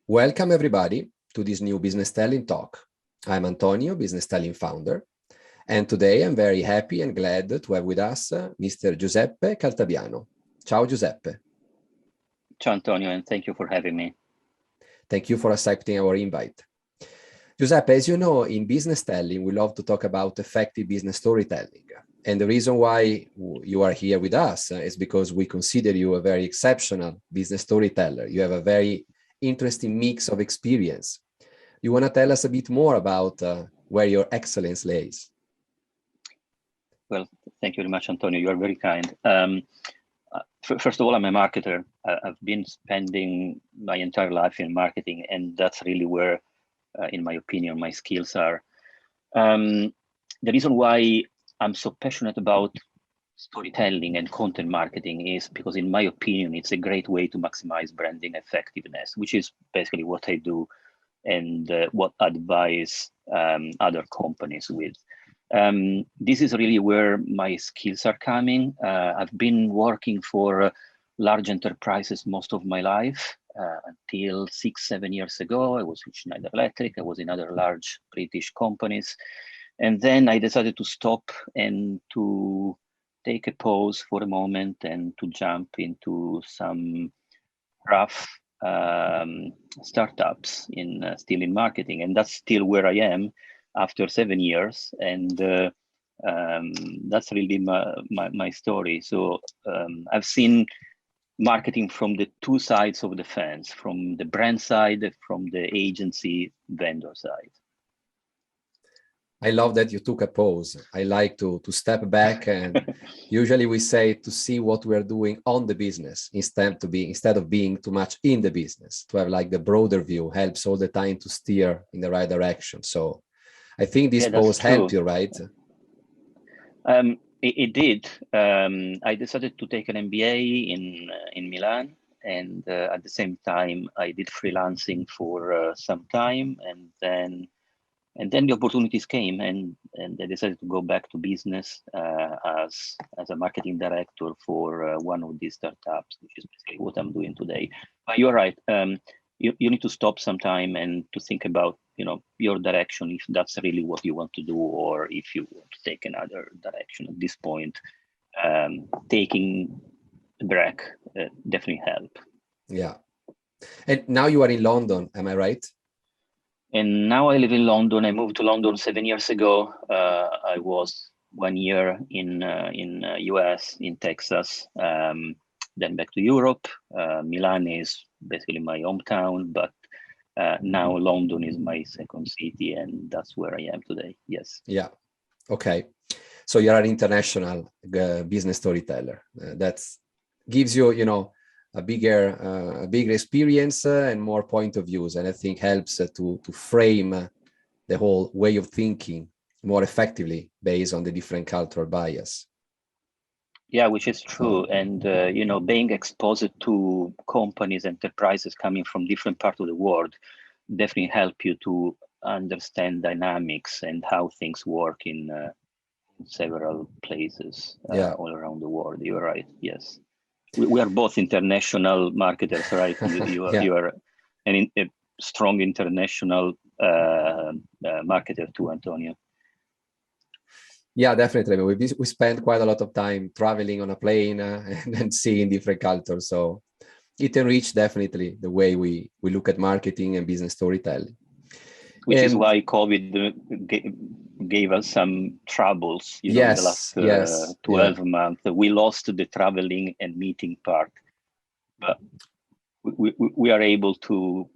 Welcome everybody to this new Business Telling talk. I'm Antonio, Business Telling founder, and today I'm very happy and glad to have with us Mr. Giuseppe Caltabiano. Ciao Giuseppe. Ciao Antonio, and thank you for having me. Thank you for accepting our invite. Giuseppe, as you know, in Business Telling, we love to talk about effective business storytelling. And the reason why you are here with us is because we consider you a very exceptional business storyteller. You have a very interesting mix of experience. You want to tell us a bit more about where your excellence lays? Well, thank you very much, Antonio. You are very kind. First of all, I'm a marketer. I've been spending my entire life in marketing, and that's really where, in my opinion, my skills are. The reason why I'm so passionate about storytelling and content marketing is because, in my opinion, it's a great way to maximize branding effectiveness, which is basically what I do and what I advise other companies with. This is really where my skills are coming. I've been working for large enterprises most of my life until 6-7 years ago. I was with Schneider Electric. I was in other large British companies. And then I decided to stop and to take a pause for a moment and to jump into some rough startups still in marketing. And that's still where I am after 7 years. And that's really my story. So I've seen marketing from the two sides of the fence, from the brand side, from the agency vendor side. I love that you took a pause. I like to step back, and usually we say to see what we're doing on the business instead of being too much in the business. To have like the broader view helps all the time to steer in the right direction. So I think this pause helped you, right? It did. I decided to take an MBA in Milan, and at the same time I did freelancing for some time, and then the opportunities came, and I decided to go back to business as a marketing director for one of these startups, which is basically what I'm doing today. But you're right. You need to stop sometime and to think about, your direction, if that's really what you want to do, or if you want to take another direction. At this point, taking a break definitely help. Yeah. And now you are in London, am I right? And now I live in London. I moved to London 7 years ago. I was 1 year in US, in Texas, then back to Europe. Milan is basically my hometown, but now London is my second city, and that's where I am today. Yes. Yeah. Okay. So you're an international business storyteller. That gives you, a bigger experience and more point of views, and I think helps to frame the whole way of thinking more effectively based on the different cultural bias. Yeah, which is true. And being exposed to companies, enterprises coming from different parts of the world definitely help you to understand dynamics and how things work in several places all around the world. You're right. Yes. We are both international marketers, right? You are a strong international marketer too, Antonio. Yeah, definitely. We spend quite a lot of time traveling on a plane and seeing different cultures. So it enriched definitely the way we look at marketing and business storytelling. Which is why COVID gave us some troubles, in the last 12 months. We lost the traveling and meeting part, but we are able to,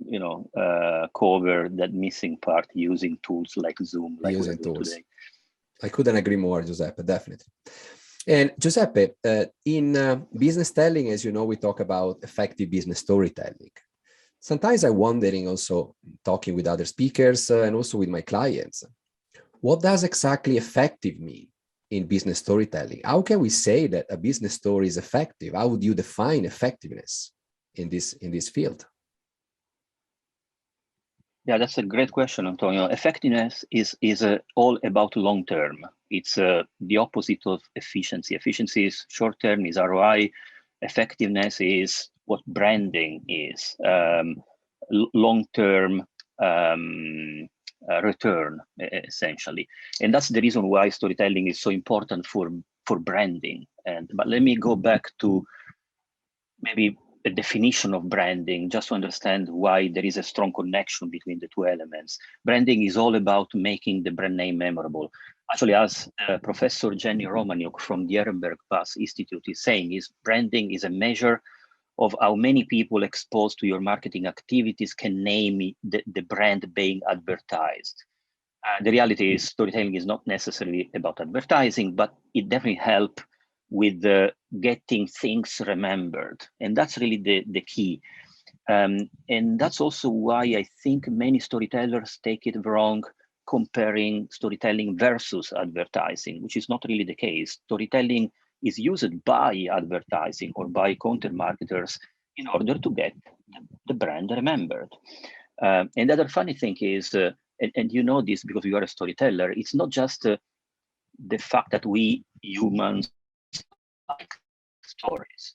cover that missing part using tools like Zoom, like using tools today. I couldn't agree more, Giuseppe, definitely. And Giuseppe, in business telling, as you know, we talk about effective business storytelling. Sometimes I'm wondering, also talking with other speakers and also with my clients, what does exactly effective mean in business storytelling? How can we say that a business story is effective? How would you define effectiveness in this field? Yeah, that's a great question, Antonio. Effectiveness is all about long term. It's the opposite of efficiency. Efficiency is short term, is ROI. Effectiveness is what branding is. long-term return, essentially. And that's the reason why storytelling is so important for branding. But let me go back to maybe a definition of branding, just to understand why there is a strong connection between the two elements. Branding is all about making the brand name memorable. Actually, as Professor Jenny Romaniuk from the Ehrenberg Pass Institute is saying, is branding is a measure of how many people exposed to your marketing activities can name the brand being advertised. The reality is storytelling is not necessarily about advertising, but it definitely helps with getting things remembered. And that's really the key. And that's also why I think many storytellers take it wrong, comparing storytelling versus advertising, which is not really the case. Storytelling is used by advertising or by content marketers in order to get the brand remembered. And the other funny thing is, and you know this because you are a storyteller, it's not just the fact that we humans like stories.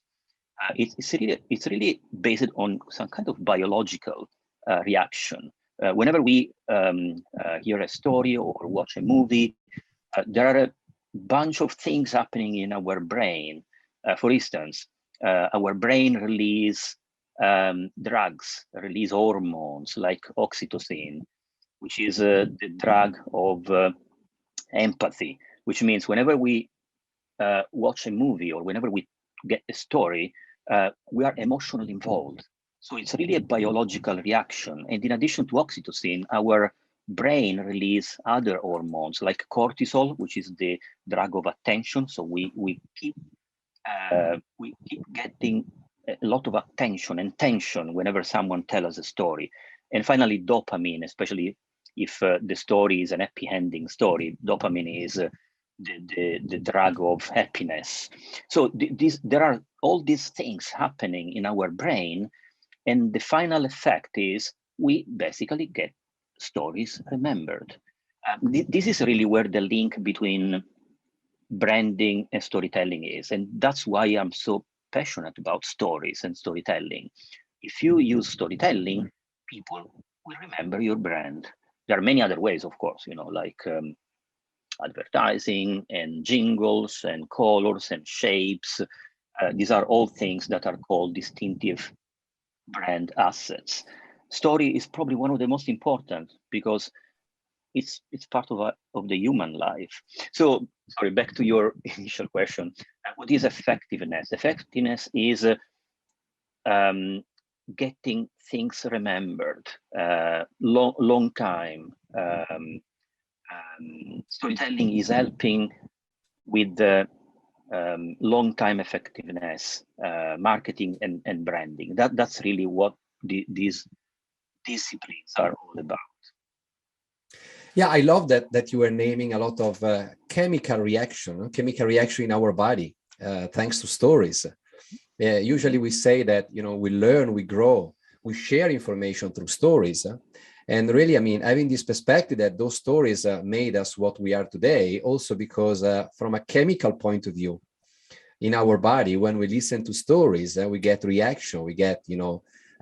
It's really based on some kind of biological reaction. Whenever we hear a story or watch a movie, there are a bunch of things happening in our brain. For instance, our brain release drugs, release hormones like oxytocin, which is the drug of empathy, which means whenever we watch a movie or whenever we get a story, we are emotionally involved. So it's really a biological reaction. And in addition to oxytocin, our brain release other hormones like cortisol, which is the drug of attention. So we keep getting a lot of attention and tension whenever someone tells us a story. And finally, dopamine, especially if the story is an happy ending story, dopamine is the drug of happiness. So there are all these things happening in our brain, and the final effect is we basically get stories remembered. This is really where the link between branding and storytelling is, and that's why I'm so passionate about stories and storytelling. If you use storytelling, people will remember your brand. There are many other ways, of course, like advertising and jingles and colors and shapes. These are all things that are called distinctive brand assets. Story is probably one of the most important because it's part of the human life. So, sorry, back to your initial question. What is effectiveness? Effectiveness is getting things remembered long time. Storytelling is helping with the long time effectiveness, marketing and branding. That's really what these disciplines are all about. Yeah, I love that you were naming a lot of chemical reaction in our body, thanks to stories. Usually we say that, we learn, we grow, we share information through stories. And really, having this perspective that those stories made us what we are today, also because from a chemical point of view, in our body, when we listen to stories, we get reaction, we get,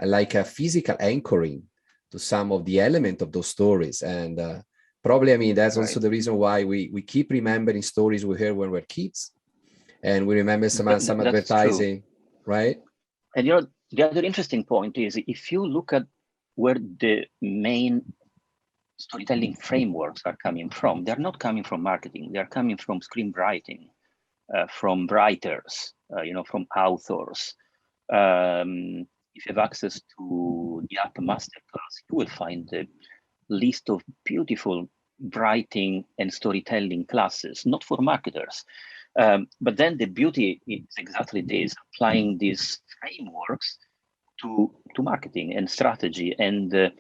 like a physical anchoring to some of the element of those stories. And probably, that's also the reason why we keep remembering stories we heard when we were kids. And we remember some advertising, right? And the other interesting point is if you look at where the main storytelling frameworks are coming from, they're not coming from marketing, they're coming from screenwriting, from writers, from authors. If you have access to the app Masterclass, you will find a list of beautiful writing and storytelling classes, not for marketers. But then the beauty is exactly this, applying these frameworks to marketing and strategy and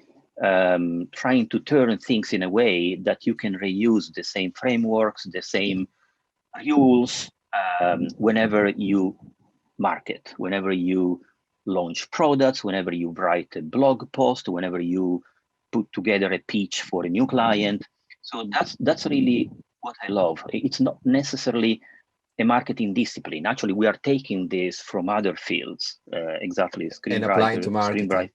trying to turn things in a way that you can reuse the same frameworks, the same rules whenever you market, whenever you launch products, whenever you write a blog post, whenever you put together a pitch for a new client. So that's really what I love. It's not necessarily a marketing discipline. Actually, we are taking this from other fields, exactly, and applying to marketing.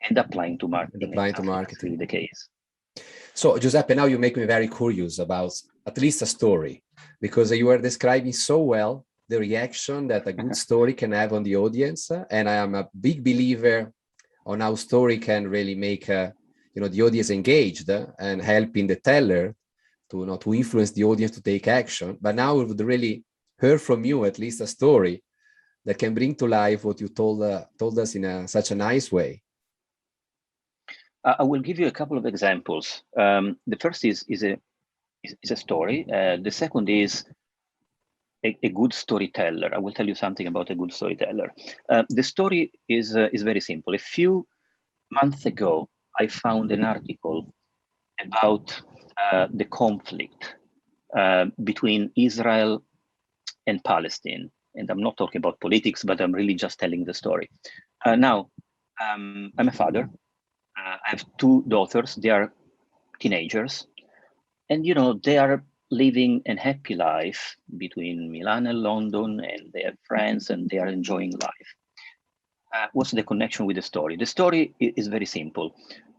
and applying to marketing. And applying to Exactly, marketing. that's really the case. So Giuseppe, now you make me very curious about at least a story, because you are describing so well the reaction that a good story can have on the audience. And I am a big believer on how story can really make the audience engaged and helping the teller to influence the audience to take action. But now we would really hear from you at least a story that can bring to life what you told us in such a nice way. I will give you a couple of examples. The first is a story. The second is a good storyteller. I will tell you something about a good storyteller. The story is very simple. A few months ago, I found an article about the conflict between Israel and Palestine. And I'm not talking about politics, but I'm really just telling the story. Now, I'm a father. I have two daughters. They are teenagers. And, they are living a happy life between Milan and London, and they have friends and they are enjoying life. What's the connection with the story? The story is very simple.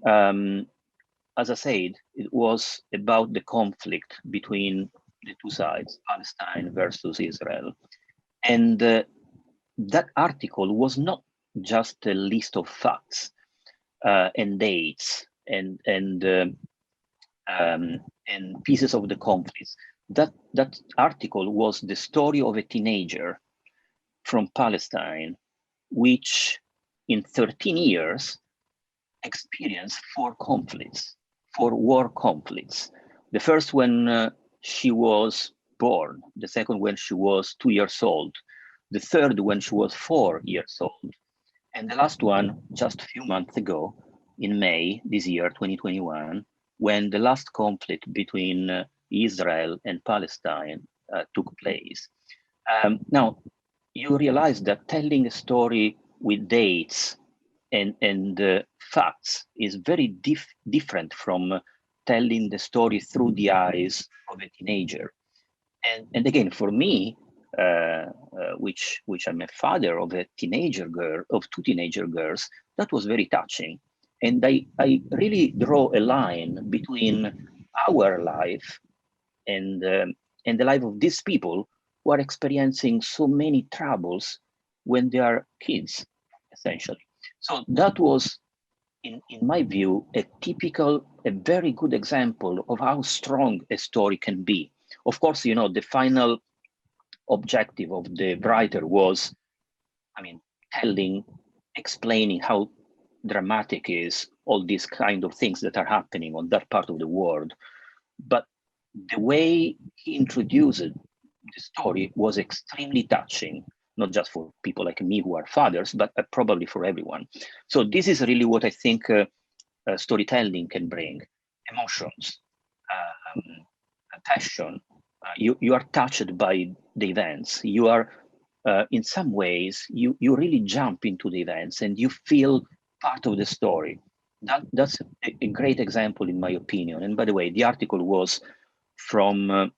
As I said, it was about the conflict between the two sides, Palestine versus Israel. And that article was not just a list of facts and dates and pieces of the conflicts. That article was the story of a teenager from Palestine, which in 13 years experienced four war conflicts. The first when she was born, the second when she was 2 years old, the third when she was 4 years old, and the last one just a few months ago in May this year, 2021, when the last conflict between Israel and Palestine took place. Now, you realize that telling a story with dates and facts is very different from telling the story through the eyes of a teenager. And again, for me, which I'm a father of a teenager girl, of two teenager girls, that was very touching. And I really draw a line between our life and the life of these people who are experiencing so many troubles when they are kids, essentially. So that was, in my view, a very good example of how strong a story can be. Of course, the final objective of the writer was, explaining how dramatic is all these kind of things that are happening on that part of the world. But the way he introduced the story was extremely touching, not just for people like me who are fathers, but probably for everyone. So this is really what I think storytelling can bring: emotions, passion. You are touched by the events. You are, in some ways, you really jump into the events and you feel part of the story. That's a great example, in my opinion. And by the way, the article was from an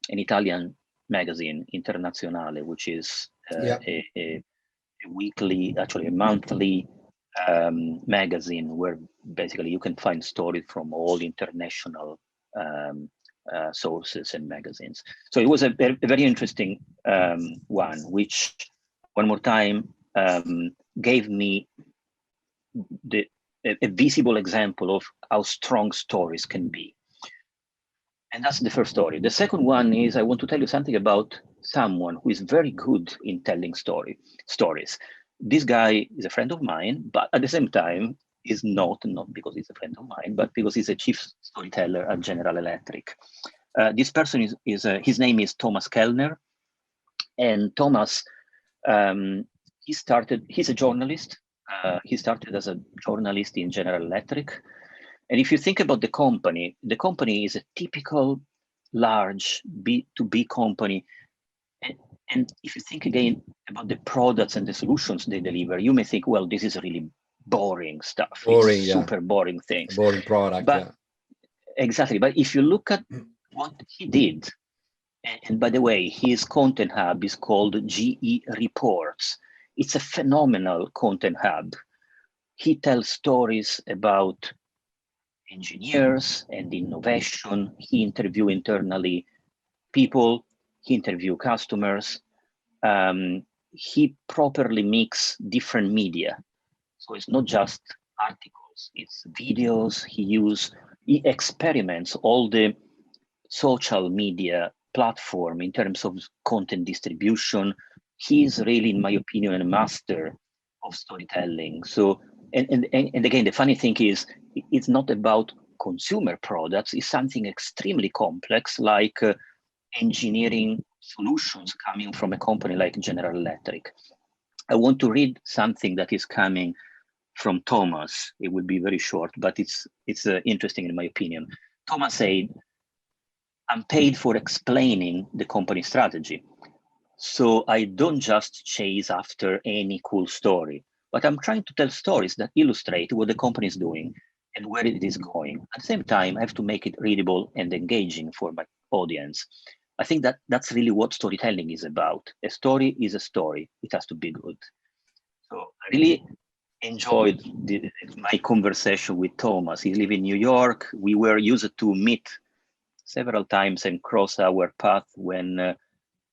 Italian magazine, Internazionale, which is a weekly, actually a monthly magazine where basically you can find stories from all international sources and magazines. So it was a very interesting one, which one more time gave me a visible example of how strong stories can be. And that's the first story. The second one is, I want to tell you something about someone who is very good in telling stories. This guy is a friend of mine, but at the same time is not because he's a friend of mine, but because he's a chief storyteller at General Electric. This person is his name is Thomas Kellner. And Thomas, he's a journalist. He started as a journalist in General Electric. And if you think about the company is a typical large B2B company. And if you think again about the products and the solutions they deliver, you may think, well, this is really boring stuff. Super boring things. Boring product, but, exactly. But if you look at what he did, and by the way, his content hub is called GE Reports. It's a phenomenal content hub. he tells stories about engineers and innovation. He interviews internally people, he interviews customers. He properly mix different media. So it's not just articles, it's videos. He experiments all the social media platform in terms of content distribution. He's really, in my opinion, a master of storytelling. So, and again, the funny thing is, it's not about consumer products. It's something extremely complex, like engineering solutions coming from a company like General Electric. I want to read something that is coming from Thomas. It will be very short, but it's interesting in my opinion. Thomas said, "I'm paid for explaining the company strategy. So I don't just chase after any cool story, but I'm trying to tell stories that illustrate what the company is doing and where it is going. At the same time, I have to make it readable and engaging for my audience." I think that that's really what storytelling is about. A story is a story. It has to be good. So I really enjoyed my conversation with Thomas. He lives in New York. We were used to meet several times and cross our path when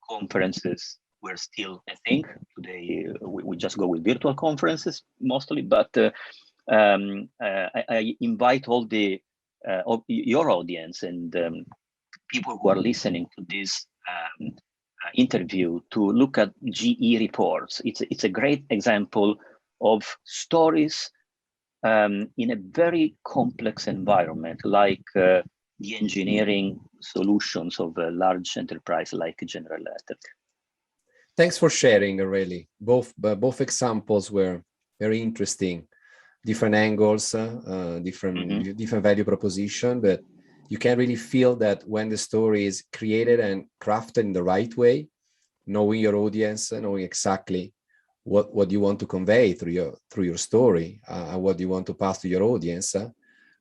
conferences were still a thing. Today, we just go with virtual conferences mostly, but I invite all the of your audience and people who are listening to this interview to look at GE reports. It's a great example of stories in a very complex environment, like the engineering solutions of a large enterprise like General Electric. Thanks for sharing, really. Both examples were very interesting. Different angles, different value proposition, but you can really feel that when the story is created and crafted in the right way, knowing your audience, knowing exactly what you want to convey through your story, what you want to pass to your audience,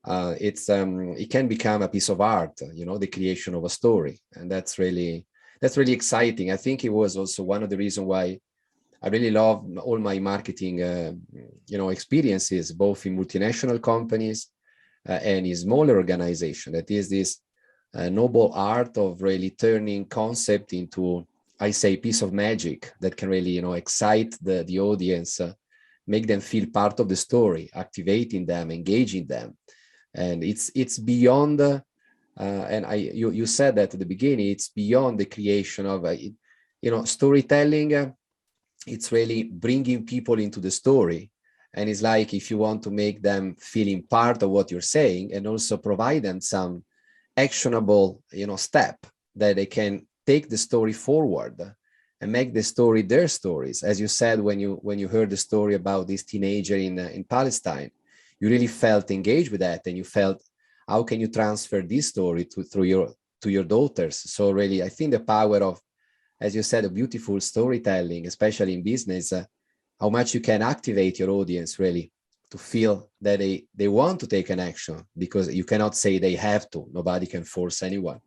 it can become a piece of art, the creation of a story, and that's really exciting. I think it was also one of the reasons why I really love all my marketing, experiences, both in multinational companies and in smaller organizations. That is this noble art of really turning concept into, I say, piece of magic that can really, excite the audience, make them feel part of the story, activating them, engaging them. And it's beyond, and you said that at the beginning, it's beyond the creation of, storytelling. It's really bringing people into the story. And it's like, if you want to make them feeling part of what you're saying and also provide them some actionable, step that they can take the story forward and make the story their stories. As you said, when you heard the story about this teenager in Palestine, you really felt engaged with that, and you felt, how can you transfer this story to your daughters? So really, I think the power of, as you said, a beautiful storytelling, especially in business, how much you can activate your audience really to feel that they want to take an action, because you cannot say they have to. Nobody can force anyone.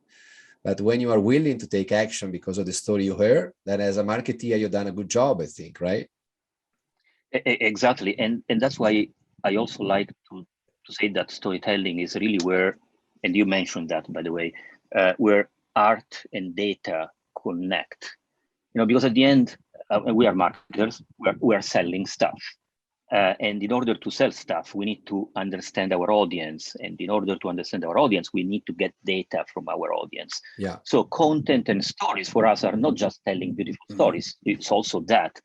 But when you are willing to take action because of the story you heard, then as a marketeer, you've done a good job, I think, right? Exactly. And that's why I also like to say that storytelling is really where, and you mentioned that, by the way, where art and data connect. Because at the end, we are marketers, we are selling stuff. And in order to sell stuff, we need to understand our audience. And in order to understand our audience, we need to get data from our audience. Yeah. So content and stories for us are not just telling beautiful stories. It's also that,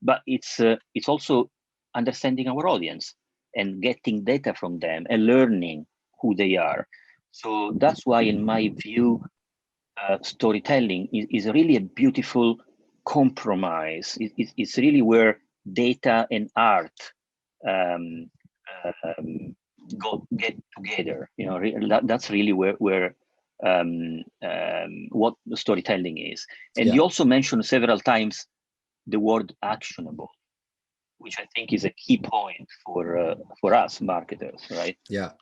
but it's also understanding our audience and getting data from them and learning who they are. So that's why, in my view, storytelling is really a beautiful compromise. It's really where data and art get together. That's really where what storytelling is. And you also mentioned several times the word actionable, which I think is a key point for us marketers, right? Yeah,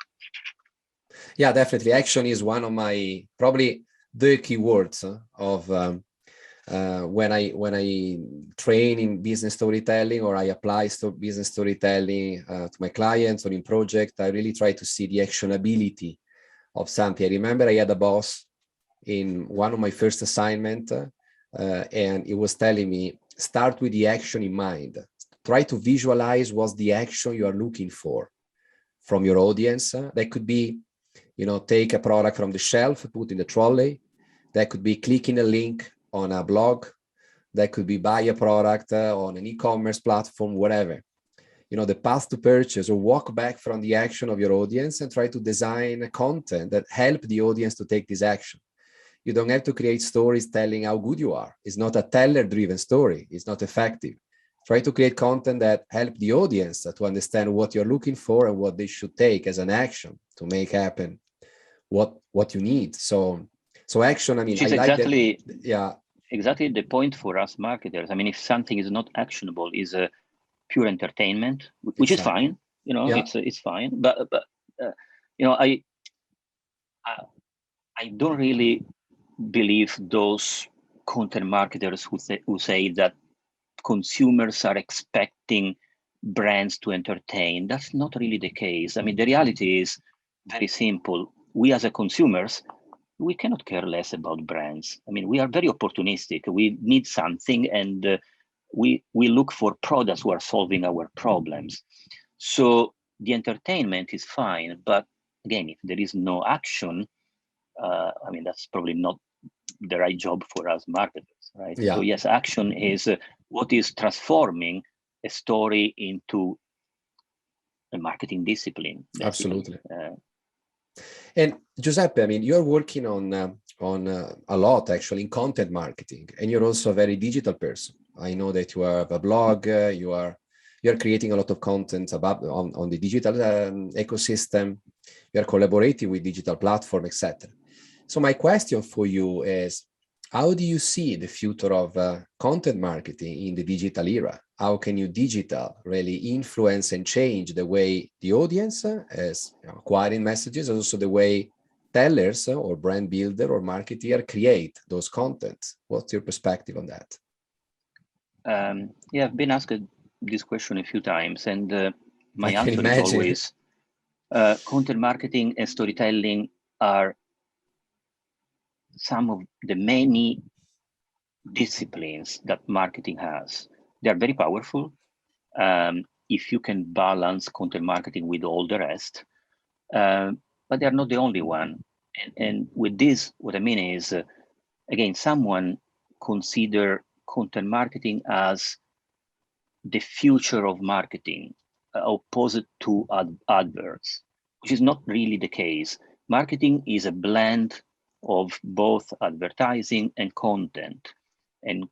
definitely. Action is one of my, probably the key words of when I train in business storytelling, or I apply business storytelling to my clients or in project, I really try to see the actionability of something. I remember I had a boss in one of my first assignment, and he was telling me, start with the action in mind. Try to visualize what's the action you are looking for from your audience. That could be, take a product from the shelf, put in the trolley. That could be clicking a link on a blog. That could be buy a product on an e-commerce platform, whatever. The path to purchase, or walk back from the action of your audience and try to design content that help the audience to take this action. You don't have to create stories telling how good you are. It's not a teller-driven story. It's not effective. Try to create content that help the audience to understand what you're looking for and what they should take as an action to make happen what you need. So action, I mean, which is I exactly, like that. Yeah. Exactly the point for us marketers. I mean, if something is not actionable, is a pure entertainment, which is fine. Yeah. It's fine. But I don't really believe those content marketers who say that consumers are expecting brands to entertain. That's not really the case. I mean, the reality is very simple. We as a consumers, we cannot care less about brands. I mean, we are very opportunistic. We need something, and we look for products who are solving our problems. So the entertainment is fine, but again, if there is no action, I mean, that's probably not the right job for us marketers, right? Yeah. So yes, action is what is transforming a story into a marketing discipline. Basically. Absolutely. And Giuseppe, I mean, you're working on a lot actually in content marketing, and you're also a very digital person. I know that you have a blog, you're creating a lot of content about on the digital ecosystem. You're collaborating with digital platform, etc. So my question for you is, how do you see the future of content marketing in the digital era? How can you digital really influence and change the way the audience is acquiring messages, and also the way tellers or brand builder or marketer create those contents? What's your perspective on that? Yeah, I've been asked this question a few times, and my answer is always, content marketing and storytelling are some of the many disciplines that marketing has. They are very powerful if you can balance content marketing with all the rest, but they're not the only one. And with this, what I mean is, again, someone consider content marketing as the future of marketing, opposite to adverts, which is not really the case. Marketing is a blend of both advertising and content. And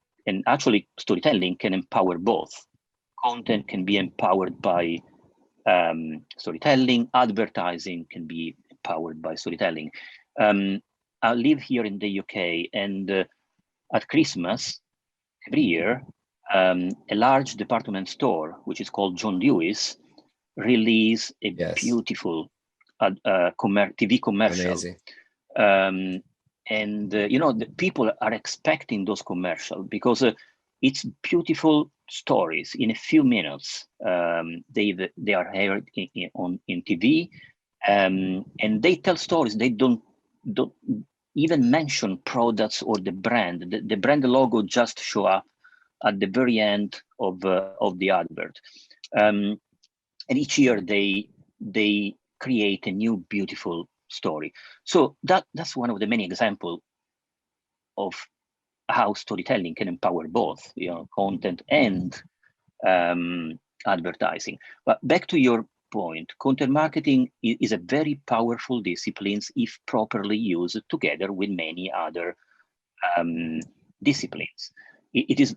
actually, storytelling can empower both. Content can be empowered by storytelling. Advertising can be empowered by storytelling. I live here in the UK, and at Christmas, every year, a large department store, which is called John Lewis, release a beautiful TV commercial. Amazing. The people are expecting those commercials because it's beautiful stories in a few minutes. They are aired in TV, and they tell stories. They don't even mention products or the brand. The brand logo just show up at the very end of the advert, and each year they create a new beautiful story. So that's one of the many examples of how storytelling can empower both, content and advertising. But back to your point, content marketing is a very powerful discipline if properly used together with many other disciplines. It is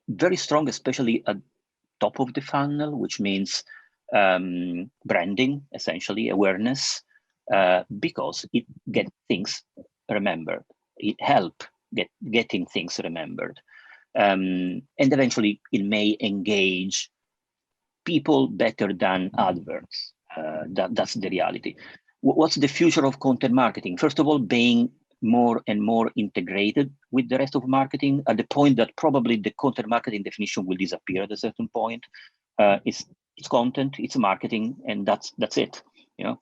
very strong, especially at top of the funnel, which means branding, essentially awareness, because it gets things remembered. It helps getting things remembered. And eventually it may engage people better than adverts. That's the reality. What's the future of content marketing? First of all, being more and more integrated with the rest of marketing, at the point that probably the content marketing definition will disappear at a certain point. It's content, it's marketing, and that's it. You know,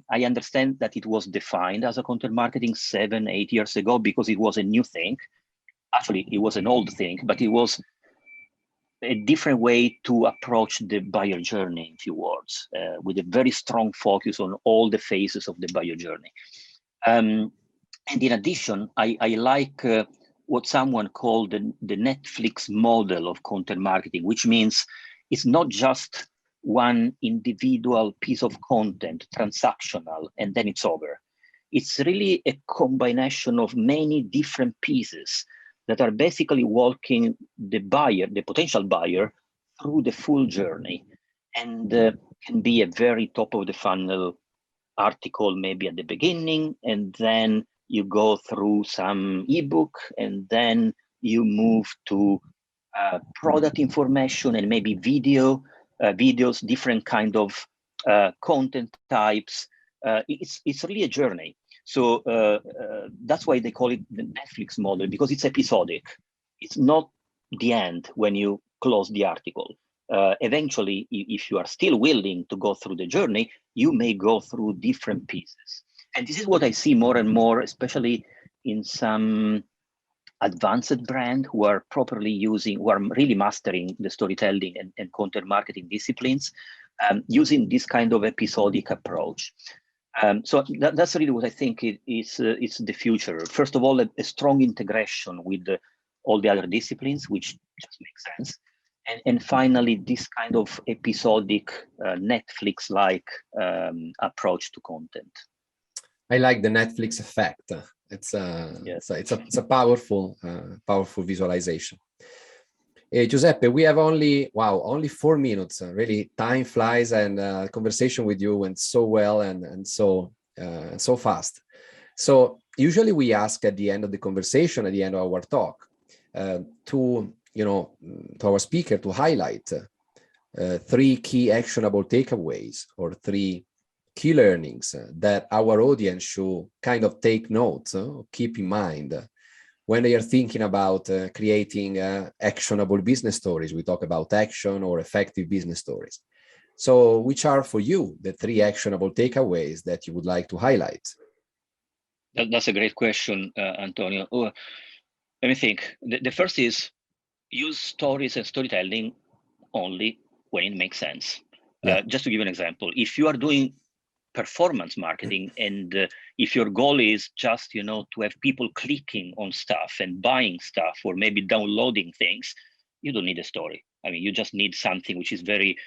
I understand that it was defined as a content marketing 7-8 years ago because it was a new thing. Actually, it was an old thing, but it was a different way to approach the buyer journey, in few words, with a very strong focus on all the phases of the buyer journey. And in addition, I like what someone called the Netflix model of content marketing, which means it's not just one individual piece of content, transactional, and then it's over. It's really a combination of many different pieces that are basically walking the buyer, the potential buyer, through the full journey, and can be a very top of the funnel article maybe at the beginning, and then you go through some ebook, and then you move to product information and maybe videos, different kind of content types. It's really a journey. So that's why they call it the Netflix model, because it's episodic. It's not the end when you close the article. Eventually, if you are still willing to go through the journey, you may go through different pieces. And this is what I see more and more, especially in some advanced brand who are who are really mastering the storytelling and content marketing disciplines, using this kind of episodic approach. So that's really what I think is the future. First of all, a strong integration with all the other disciplines, which just makes sense. And finally, this kind of episodic Netflix-like approach to content. I like the Netflix effect. It's a powerful visualization. Giuseppe, we have only 4 minutes. Really, time flies, and conversation with you went so well and so fast. So usually we ask at the end of the conversation, at the end of our talk, to our speaker to highlight 3 key actionable takeaways or 3 key learnings that our audience should kind of take notes, keep in mind when they are thinking about creating actionable business stories. We talk about action or effective business stories. So which are for you the 3 actionable takeaways that you would like to highlight? That's a great question, Antonio. Let me think. The first is use stories and storytelling only when it makes sense. Yeah. Just to give an example, if you are doing performance marketing and if your goal is just to have people clicking on stuff and buying stuff or maybe downloading things, you don't need a story. I mean, you just need something which is very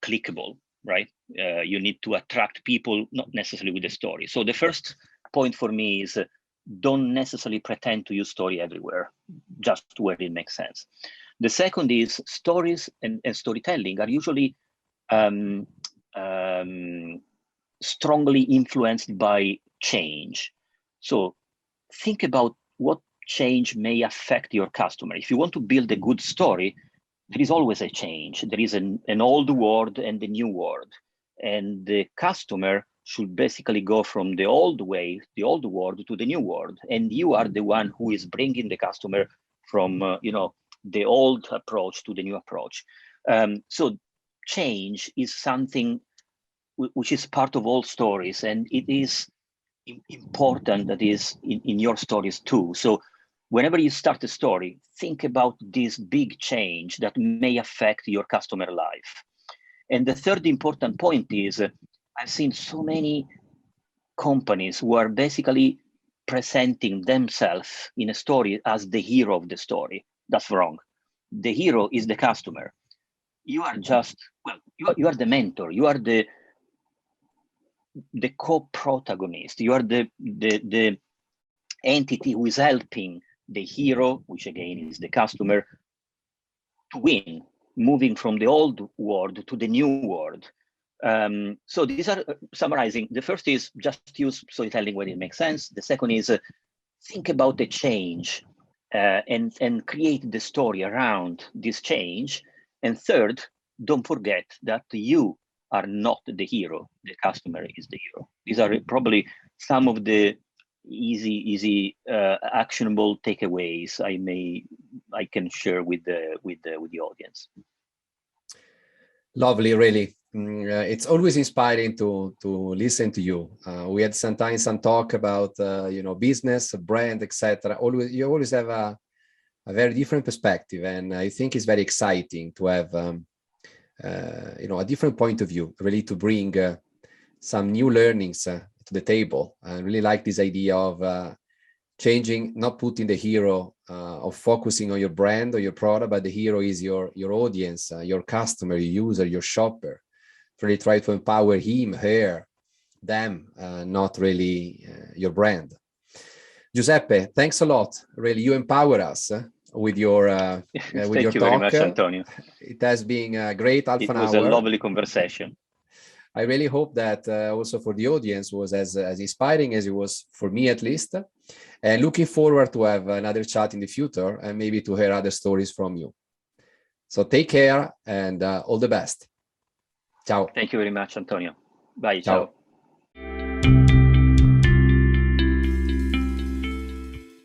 clickable, right? You need to attract people, not necessarily with a story. So the first point for me is don't necessarily pretend to use story everywhere, just where it makes sense. The second is stories and storytelling are usually strongly influenced by change. So think about what change may affect your customer. If you want to build a good story, there is always a change. There is an old world and a new world. And the customer should basically go from the old world to the new world. And you are the one who is bringing the customer from the old approach to the new approach. So change is something which is part of all stories, and it is important that is in your stories too. So whenever you start a story, think about this big change that may affect your customer life. And the third important point is I've seen so many companies who are basically presenting themselves in a story as the hero of the story. That's wrong. The hero is the customer. You are just, you are the mentor. You are the co-protagonist. You are the entity who is helping the hero, which again is the customer, to win, moving from the old world to the new world. So these are summarizing. The first is just use storytelling when it makes sense. The second is think about the change and create the story around this change. And third, don't forget that you are not the hero. The customer is the hero. These are probably some of the easy actionable takeaways I can share with the audience. Lovely, really. It's always inspiring to listen to you. We had sometimes some talk about business, brand, etc. You always have a very different perspective, and I think it's very exciting to have a different point of view, really, to bring some new learnings to the table. I really like this idea of changing, not putting the hero of focusing on your brand or your product, but the hero is your audience, your customer, your user, your shopper. Really try to empower him, her, them, not really your brand. Giuseppe, thanks a lot. Really, you empower us with your with your Thank you talk. Very much, Antonio. It has been a great half an hour. It was a lovely conversation. I really hope that also for the audience was as inspiring as it was for me, at least. And looking forward to have another chat in the future and maybe to hear other stories from you. So take care and all the best. Ciao. Thank you very much, Antonio. Bye. Ciao. Ciao.